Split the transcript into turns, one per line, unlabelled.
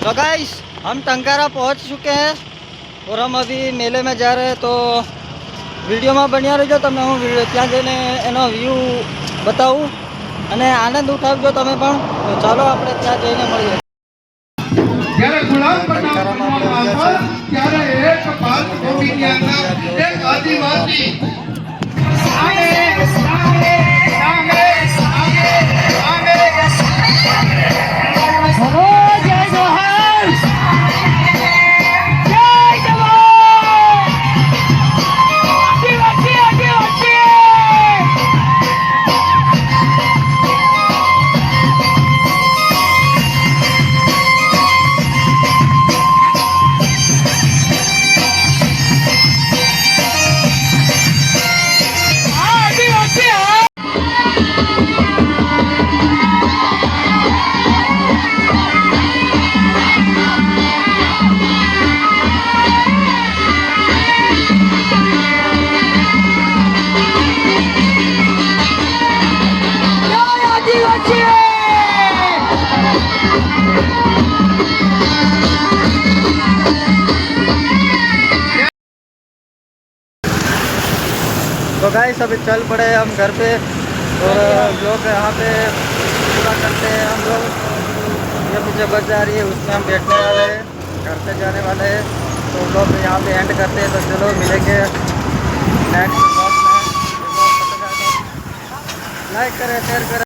तो गाइस हम टंकारा पहुंच चुके हैं और हम अभी मेले में जा रहे हैं। तो वीडियो में बनिया रहो, तमे हूँ त्या जईने एनो व्यू बताऊँ અને આનંદ ઉઠાવજો તમે પણ। તો ચાલો આપણે ત્યાં જઈને મળીએ।
જ્યારે ગુલામ બનાવવામાં આવ્યા ત્યારે એક બાદ ભૂમિની અંદર એક આદિવાસી સામે સામે સામે સામે સામે હો જય જોહર જય જવાન આદિવાસી આદિવાસી।
तो गाइस अभी चल पड़े हम घर पे और लोग यहाँ पे पूरा करते हैं। हम लोग ये पीछे बस जा रही है, उसमें हम बैठने वाले हैं, घर पे जाने वाले हैं। तो लोग यहाँ पे एंड करते हैं। तो चलो मिलेंगे नेक्स्ट ब्लॉग में। लाइक करें, शेयर करें।